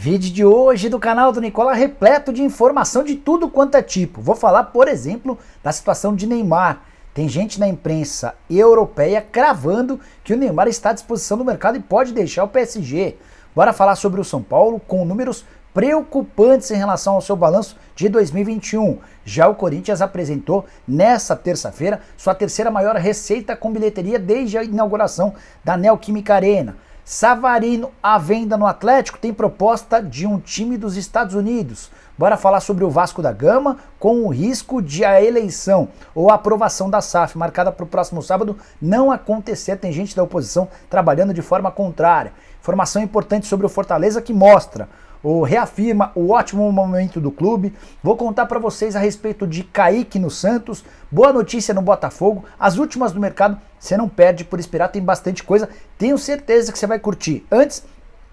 Vídeo de hoje do canal do Nicola repleto de informação de tudo quanto é tipo. Vou falar, por exemplo, da situação de Neymar. Tem gente na imprensa europeia cravando que o Neymar está à disposição do mercado e pode deixar o PSG. Bora falar sobre o São Paulo com números preocupantes em relação ao seu balanço de 2021. Já o Corinthians apresentou nessa terça-feira sua terceira maior receita com bilheteria desde a inauguração da Neoquímica Arena. Savarino à venda no Atlético tem proposta de um time dos Estados Unidos. Bora falar sobre o Vasco da Gama com o risco de a eleição ou a aprovação da SAF marcada para o próximo sábado não acontecer. Tem gente da oposição trabalhando de forma contrária. Informação importante sobre o Fortaleza que mostra ou reafirma o ótimo momento do clube. Vou contar para vocês a respeito de Kaique no Santos, boa notícia no Botafogo, as últimas do mercado, você não perde por esperar, tem bastante coisa, tenho certeza que você vai curtir. Antes,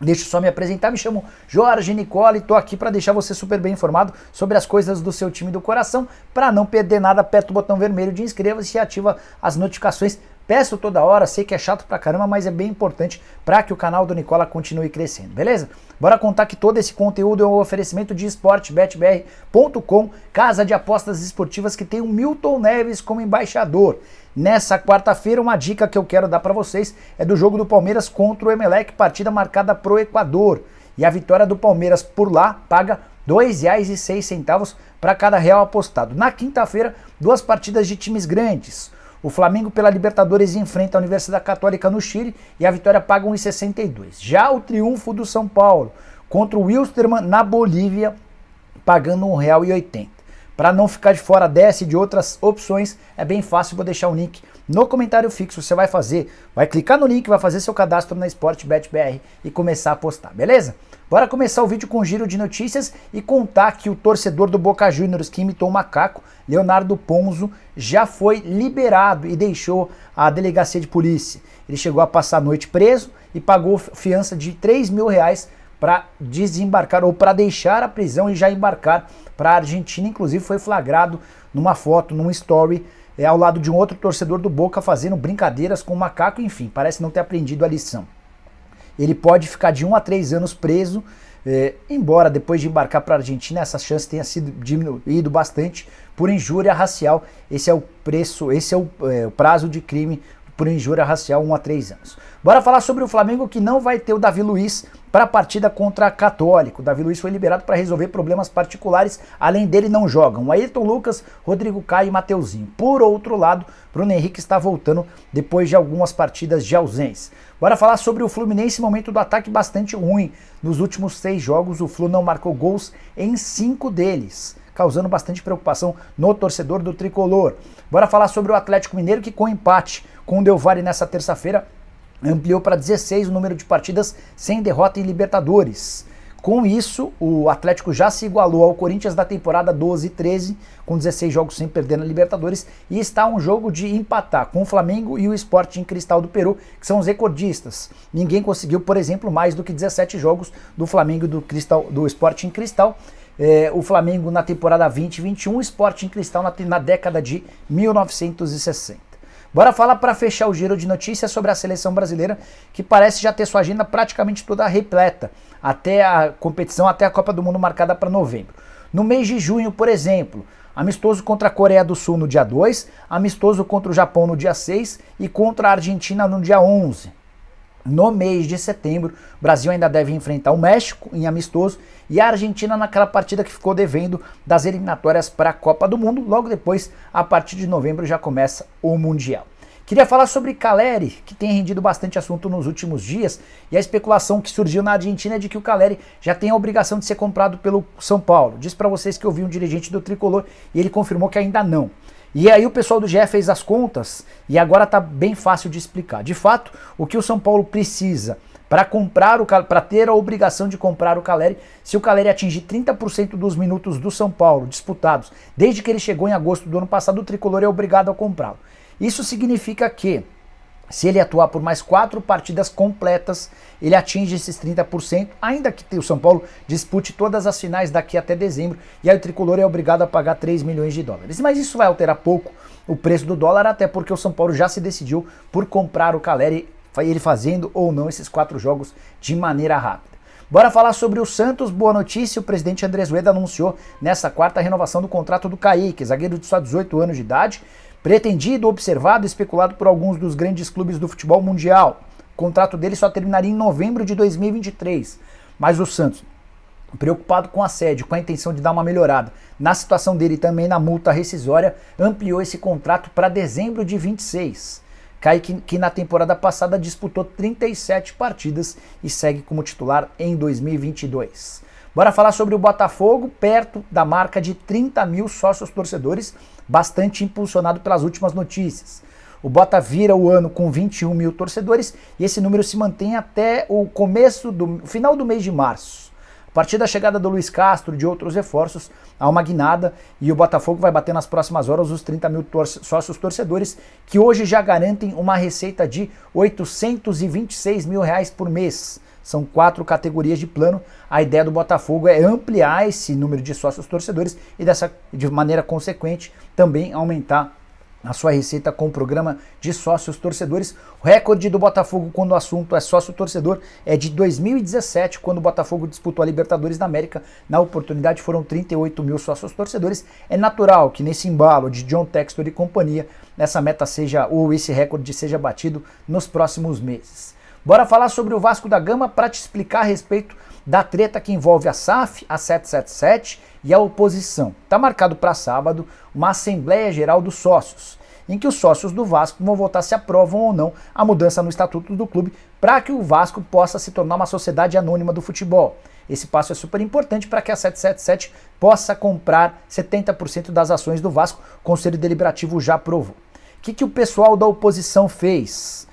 deixa eu só me apresentar, me chamo Jorge Nicola e tô aqui para deixar você super bem informado sobre as coisas do seu time do coração. Para não perder nada, aperta o botão vermelho de inscreva-se e ativa as notificações. Peço toda hora, sei que é chato pra caramba, mas é bem importante para que o canal do Nicola continue crescendo, beleza? Bora contar que todo esse conteúdo é um oferecimento de sportbetbr.com, casa de apostas esportivas que tem o Milton Neves como embaixador. Nessa quarta-feira, uma dica que eu quero dar para vocês é do jogo do Palmeiras contra o Emelec, partida marcada pro Equador. E a vitória do Palmeiras por lá paga R$ 2,06 para cada real apostado. Na quinta-feira, duas partidas de times grandes. O Flamengo pela Libertadores enfrenta a Universidade Católica no Chile e a vitória paga 1,62. Já o triunfo do São Paulo contra o Wilstermann na Bolívia, pagando R$ 1,80. Para não ficar de fora dessa e de outras opções, é bem fácil, vou deixar o link no comentário fixo. Você vai clicar no link, vai fazer seu cadastro na SportBetBR e começar a apostar, beleza? Bora começar o vídeo com um giro de notícias e contar que o torcedor do Boca Juniors que imitou o macaco, Leonardo Ponzo, já foi liberado e deixou a delegacia de polícia. Ele chegou a passar a noite preso e pagou fiança de R$ 3.000 para desembarcar ou para deixar a prisão e já embarcar para a Argentina. Inclusive foi flagrado numa foto, num story, ao lado de um outro torcedor do Boca fazendo brincadeiras com o macaco. Enfim, parece não ter aprendido a lição. Ele pode ficar de 1 a 3 anos preso, embora depois de embarcar para a Argentina essa chance tenha sido diminuído bastante por injúria racial. Esse é o preço, esse é o prazo de crime por injúria racial, 1 a 3 anos. Bora falar sobre o Flamengo que não vai ter o Davi Luiz para a partida contra a Católica. O Davi Luiz foi liberado para resolver problemas particulares, além dele não jogam Ayrton Lucas, Rodrigo Caio e Mateuzinho. Por outro lado, Bruno Henrique está voltando depois de algumas partidas de ausência. Bora falar sobre o Fluminense, momento do ataque bastante ruim. Nos últimos 6 jogos, o Flu não marcou gols em 5 deles, causando bastante preocupação no torcedor do Tricolor. Bora falar sobre o Atlético Mineiro que com empate com o Del Valle nessa terça-feira ampliou para 16 o número de partidas sem derrota em Libertadores. Com isso, o Atlético já se igualou ao Corinthians da temporada 12-13, com 16 jogos sem perder na Libertadores, e está um jogo de empatar com o Flamengo e o Sporting Cristal do Peru, que são os recordistas. Ninguém conseguiu, por exemplo, mais do que 17 jogos do Flamengo e do Sporting Cristal. O Flamengo na temporada 20-21, o Sporting Cristal na década de 1960. Bora falar para fechar o giro de notícias sobre a seleção brasileira, que parece já ter sua agenda praticamente toda repleta, até a competição, até a Copa do Mundo marcada para novembro. No mês de junho, por exemplo, amistoso contra a Coreia do Sul no dia 2, amistoso contra o Japão no dia 6 e contra a Argentina no dia 11. No mês de setembro, o Brasil ainda deve enfrentar o México em amistoso e a Argentina naquela partida que ficou devendo das eliminatórias para a Copa do Mundo. Logo depois, a partir de novembro, já começa o Mundial. Queria falar sobre Caleri, que tem rendido bastante assunto nos últimos dias, e a especulação que surgiu na Argentina é de que o Caleri já tem a obrigação de ser comprado pelo São Paulo. Disse para vocês que eu vi um dirigente do Tricolor e ele confirmou que ainda não. E aí o pessoal do GE fez as contas e agora tá bem fácil de explicar. De fato, o que o São Paulo precisa para ter a obrigação de comprar o Caleri, se o Caleri atingir 30% dos minutos do São Paulo disputados, desde que ele chegou em agosto do ano passado, o Tricolor é obrigado a comprá-lo. Isso significa que, se ele atuar por mais 4 partidas completas, ele atinge esses 30%, ainda que o São Paulo dispute todas as finais daqui até dezembro, e aí o Tricolor é obrigado a pagar 3 milhões de dólares. Mas isso vai alterar pouco o preço do dólar, até porque o São Paulo já se decidiu por comprar o Caleri, ele fazendo ou não esses 4 jogos de maneira rápida. Bora falar sobre o Santos. Boa notícia, o presidente Andrés Rueda anunciou nessa quarta a renovação do contrato do Kaique, zagueiro de só 18 anos de idade, pretendido, observado e especulado por alguns dos grandes clubes do futebol mundial. O contrato dele só terminaria em novembro de 2023, mas o Santos, preocupado com a sede, com a intenção de dar uma melhorada na situação dele e também na multa rescisória, ampliou esse contrato para dezembro de 26. Kaique, que na temporada passada disputou 37 partidas e segue como titular em 2022. Bora falar sobre o Botafogo, perto da marca de 30 mil sócios torcedores, bastante impulsionado pelas últimas notícias. O Bota vira o ano com 21 mil torcedores e esse número se mantém até o final do mês de março. A partir da chegada do Luiz Castro e de outros reforços, há uma guinada e o Botafogo vai bater nas próximas horas os 30 mil sócios torcedores, que hoje já garantem uma receita de R$ 826 mil por mês. São 4 categorias de plano. A ideia do Botafogo é ampliar esse número de sócios torcedores e de maneira consequente também aumentar a sua receita com o programa de sócios torcedores. O recorde do Botafogo quando o assunto é sócio torcedor é de 2017, quando o Botafogo disputou a Libertadores da América. Na oportunidade foram 38 mil sócios torcedores. É natural que nesse embalo de John Textor e companhia, essa meta esse recorde seja batido nos próximos meses. Bora falar sobre o Vasco da Gama para te explicar a respeito da treta que envolve a SAF, a 777 e a oposição. Está marcado para sábado uma Assembleia Geral dos Sócios, em que os sócios do Vasco vão votar se aprovam ou não a mudança no estatuto do clube para que o Vasco possa se tornar uma sociedade anônima do futebol. Esse passo é super importante para que a 777 possa comprar 70% das ações do Vasco. O Conselho Deliberativo já aprovou. O que o pessoal da oposição fez?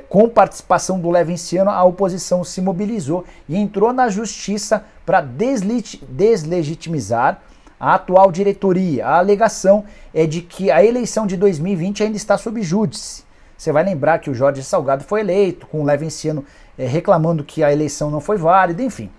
Com participação do Levinciano, a oposição se mobilizou e entrou na justiça para deslegitimizar a atual diretoria. A alegação é de que a eleição de 2020 ainda está sob júdice. Você vai lembrar que o Jorge Salgado foi eleito, com o Levinciano reclamando que a eleição não foi válida, enfim.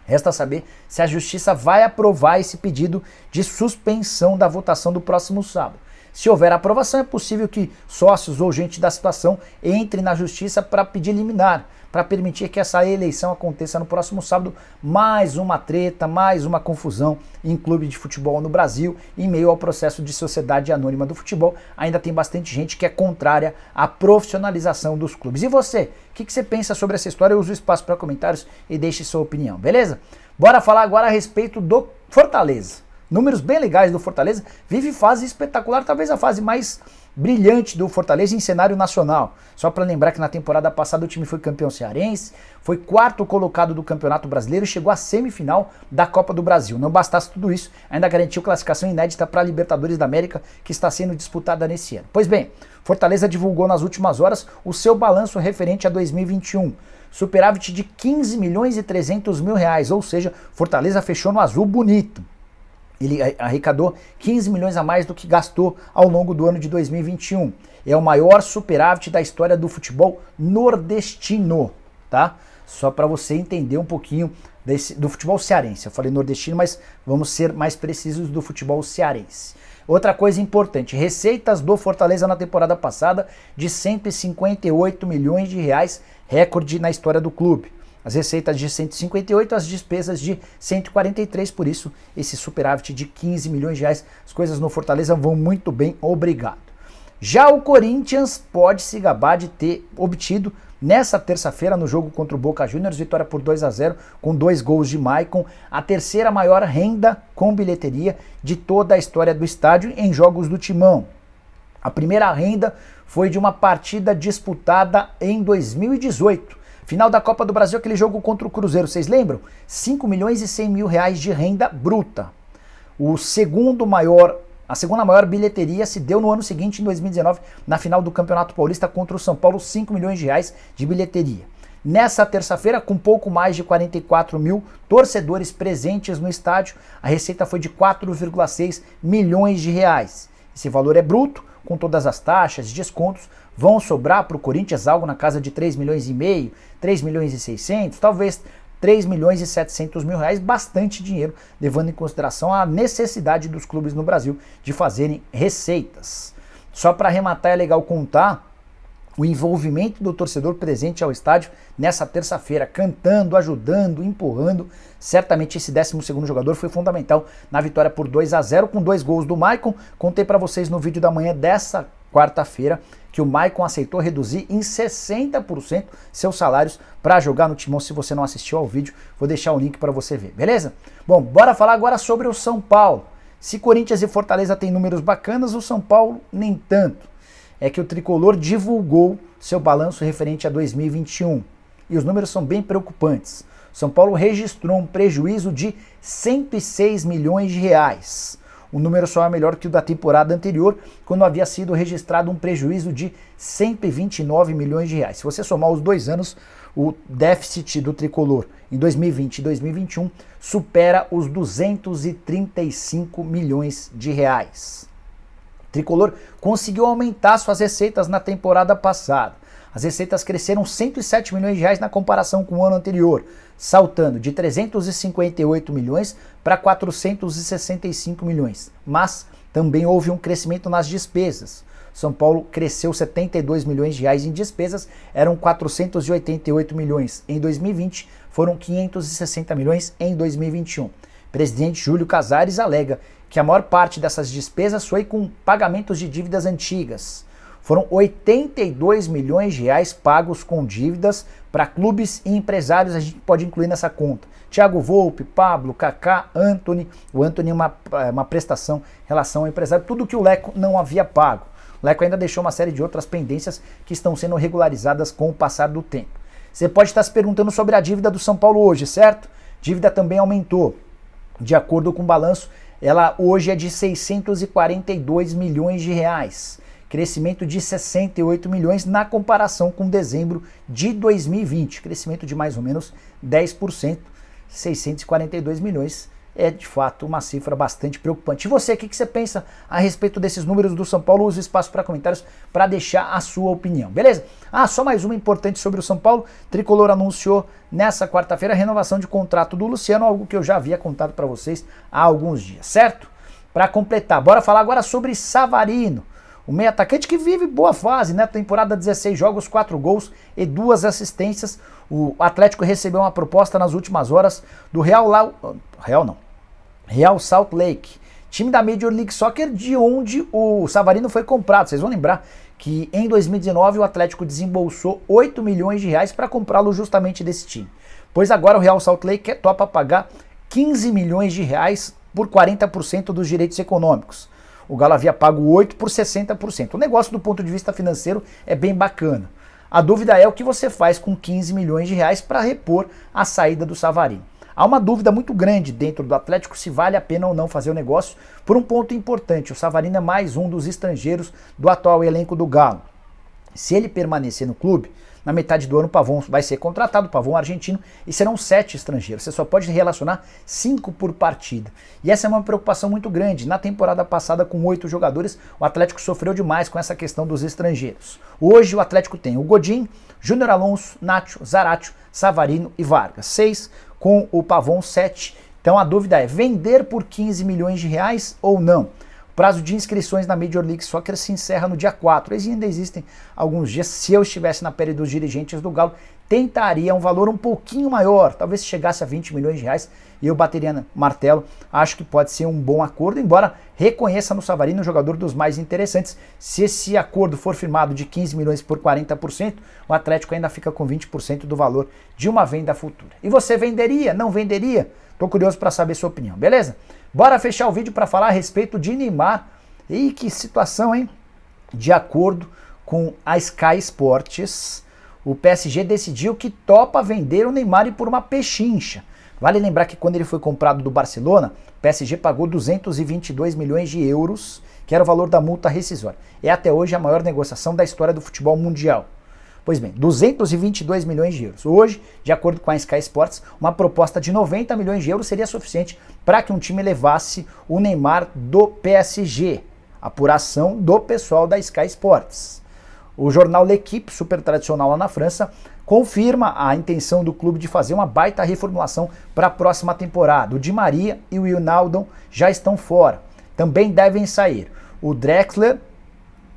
Resta saber se a justiça vai aprovar esse pedido de suspensão da votação do próximo sábado. Se houver aprovação, é possível que sócios ou gente da situação entre na justiça para pedir liminar, para permitir que essa eleição aconteça no próximo sábado. Mais uma treta, mais uma confusão em clube de futebol no Brasil, em meio ao processo de sociedade anônima do futebol. Ainda tem bastante gente que é contrária à profissionalização dos clubes. E você? O que você pensa sobre essa história? Eu uso o espaço para comentários e deixe sua opinião, beleza? Bora falar agora a respeito do Fortaleza. Números bem legais do Fortaleza, vive fase espetacular, talvez a fase mais brilhante do Fortaleza em cenário nacional. Só para lembrar que na temporada passada o time foi campeão cearense, foi 4º colocado do Campeonato Brasileiro e chegou à semifinal da Copa do Brasil. Não bastasse tudo isso, ainda garantiu classificação inédita para a Libertadores da América, que está sendo disputada nesse ano. Pois bem, Fortaleza divulgou nas últimas horas o seu balanço referente a 2021. Superávit de 15 milhões e 300 mil reais, ou seja, Fortaleza fechou no azul bonito. Ele arrecadou 15 milhões a mais do que gastou ao longo do ano de 2021. É o maior superávit da história do futebol nordestino, tá? Só para você entender um pouquinho do futebol cearense. Eu falei nordestino, mas vamos ser mais precisos do futebol cearense. Outra coisa importante, receitas do Fortaleza na temporada passada de 158 milhões de reais, recorde na história do clube. As receitas de 158, as despesas de 143, por isso esse superávit de 15 milhões de reais. As coisas no Fortaleza vão muito bem, obrigado. Já o Corinthians pode se gabar de ter obtido nessa terça-feira no jogo contra o Boca Juniors, vitória por 2-0 com 2 gols de Maicon, a terceira maior renda com bilheteria de toda a história do estádio em jogos do Timão. A primeira renda foi de uma partida disputada em 2018. Final da Copa do Brasil, aquele jogo contra o Cruzeiro, vocês lembram? 5 milhões e 100 mil reais de renda bruta. A segunda maior bilheteria se deu no ano seguinte, em 2019, na final do Campeonato Paulista contra o São Paulo, 5 milhões de reais de bilheteria. Nessa terça-feira, com pouco mais de 44 mil torcedores presentes no estádio, a receita foi de 4,6 milhões de reais. Esse valor é bruto, com todas as taxas e descontos, vão sobrar para o Corinthians algo na casa de 3 milhões e meio, 3 milhões e 600, talvez 3 milhões e 700 mil reais, bastante dinheiro, levando em consideração a necessidade dos clubes no Brasil de fazerem receitas. Só para arrematar, é legal contar o envolvimento do torcedor presente ao estádio nessa terça-feira, cantando, ajudando, empurrando. Certamente esse 12º jogador foi fundamental na vitória por 2-0 com 2 gols do Maicon. Contei para vocês no vídeo da manhã dessa quarta-feira que o Maicon aceitou reduzir em 60% seus salários para jogar no Timão. Se você não assistiu ao vídeo, vou deixar o link para você ver, beleza? Bom, bora falar agora sobre o São Paulo. Se Corinthians e Fortaleza têm números bacanas, o São Paulo nem tanto. É que o Tricolor divulgou seu balanço referente a 2021 e os números são bem preocupantes. São Paulo registrou um prejuízo de 106 milhões de reais. O número só é melhor que o da temporada anterior, quando havia sido registrado um prejuízo de 129 milhões de reais. Se você somar os 2 anos, o déficit do Tricolor em 2020 e 2021 supera os 235 milhões de reais. O Tricolor conseguiu aumentar suas receitas na temporada passada. As receitas cresceram 107 milhões de reais na comparação com o ano anterior, saltando de 358 milhões para 465 milhões. Mas também houve um crescimento nas despesas. São Paulo cresceu 72 milhões de reais em despesas, eram 488 milhões em 2020, foram 560 milhões em 2021. O presidente Júlio Casares alega que a maior parte dessas despesas foi com pagamentos de dívidas antigas. Foram 82 milhões de reais pagos com dívidas para clubes e empresários, a gente pode incluir nessa conta. Thiago Volpe, Pablo, Kaká, Antony. O Antony é uma prestação em relação ao empresário, tudo que o Leco não havia pago. O Leco ainda deixou uma série de outras pendências que estão sendo regularizadas com o passar do tempo. Você pode estar se perguntando sobre a dívida do São Paulo hoje, certo? Dívida também aumentou. De acordo com o balanço, ela hoje é de 642 milhões de reais. Crescimento de 68 milhões na comparação com dezembro de 2020. Crescimento de mais ou menos 10%. 642 milhões é de fato uma cifra bastante preocupante. E você, o que você pensa a respeito desses números do São Paulo? Use o espaço para comentários para deixar a sua opinião, beleza? Só mais uma importante sobre o São Paulo. Tricolor anunciou nessa quarta-feira a renovação de contrato do Luciano, algo que eu já havia contado para vocês há alguns dias, certo? Para completar, bora falar agora sobre Savarino. O meio atacante que vive boa fase, né? Temporada 16 jogos, 4 gols e 2 assistências. O Atlético recebeu uma proposta nas últimas horas do Real Salt Lake, time da Major League Soccer, de onde o Savarino foi comprado. Vocês vão lembrar que em 2019 o Atlético desembolsou 8 milhões de reais para comprá-lo justamente desse time. Pois agora o Real Salt Lake topa pagar 15 milhões de reais por 40% dos direitos econômicos. O Galo havia pago 8 por 60%. O negócio do ponto de vista financeiro é bem bacana. A dúvida é o que você faz com 15 milhões de reais para repor a saída do Savarino. Há uma dúvida muito grande dentro do Atlético se vale a pena ou não fazer o negócio por um ponto importante. O Savarino é mais um dos estrangeiros do atual elenco do Galo. Se ele permanecer no clube, na metade do ano o Pavon vai ser contratado, o Pavon argentino, e serão 7 estrangeiros. Você só pode relacionar 5 por partida. E essa é uma preocupação muito grande. Na temporada passada, com 8 jogadores, o Atlético sofreu demais com essa questão dos estrangeiros. Hoje o Atlético tem o Godin, Júnior Alonso, Nacho, Zaratio, Savarino e Vargas. 6 com o Pavon, 7. Então a dúvida é vender por 15 milhões de reais ou não? O prazo de inscrições na Major League Soccer se encerra no dia 4. Eles ainda existem alguns dias. Se eu estivesse na pele dos dirigentes do Galo, tentaria um valor um pouquinho maior. Talvez se chegasse a 20 milhões de reais e eu bateria no martelo. Acho que pode ser um bom acordo, embora reconheça no Savarino um jogador dos mais interessantes. Se esse acordo for firmado de 15 milhões por 40%, o Atlético ainda fica com 20% do valor de uma venda futura. E você venderia? Não venderia? Tô curioso para saber sua opinião, beleza? Bora fechar o vídeo para falar a respeito de Neymar. E que situação, hein? De acordo com a Sky Sports, o PSG decidiu que topa vender o Neymar e por uma pechincha. Vale lembrar que quando ele foi comprado do Barcelona, o PSG pagou 222 milhões de euros, que era o valor da multa rescisória. É até hoje a maior negociação da história do futebol mundial. Pois bem, 222 milhões de euros. Hoje, de acordo com a Sky Sports, uma proposta de 90 milhões de euros seria suficiente para que um time levasse o Neymar do PSG. Apuração do pessoal da Sky Sports. O jornal L'Équipe, super tradicional lá na França, confirma a intenção do clube de fazer uma baita reformulação para a próxima temporada. O Di Maria e o Wijnaldum já estão fora. Também devem sair o Drexler,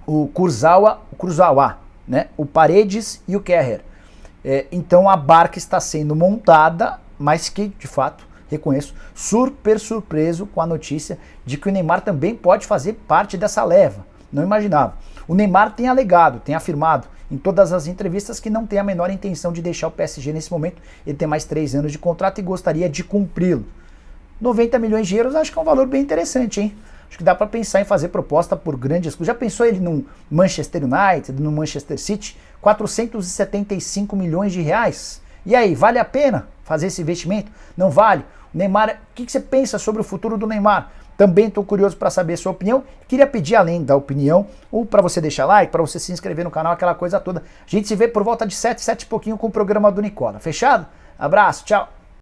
o Kurzawa, né? O Paredes e o Kehrer. Então a barca está sendo montada, mas que, de fato, reconheço, super surpreso com a notícia de que o Neymar também pode fazer parte dessa leva. Não imaginava. O Neymar tem alegado, tem afirmado em todas as entrevistas que não tem a menor intenção de deixar o PSG nesse momento. Ele tem mais 3 anos de contrato e gostaria de cumpri-lo. 90 milhões de euros acho que é um valor bem interessante, hein? Acho que dá para pensar em fazer proposta por grandes clubes. Já pensou ele no Manchester United, no Manchester City? 475 milhões de reais. E aí, vale a pena fazer esse investimento? Não vale? O Neymar, o que você pensa sobre o futuro do Neymar? Também estou curioso para saber a sua opinião. Queria pedir, além da opinião, ou para você deixar like, para você se inscrever no canal, aquela coisa toda. A gente se vê por volta de 7 e pouquinho com o programa do Nicola. Fechado? Abraço, tchau!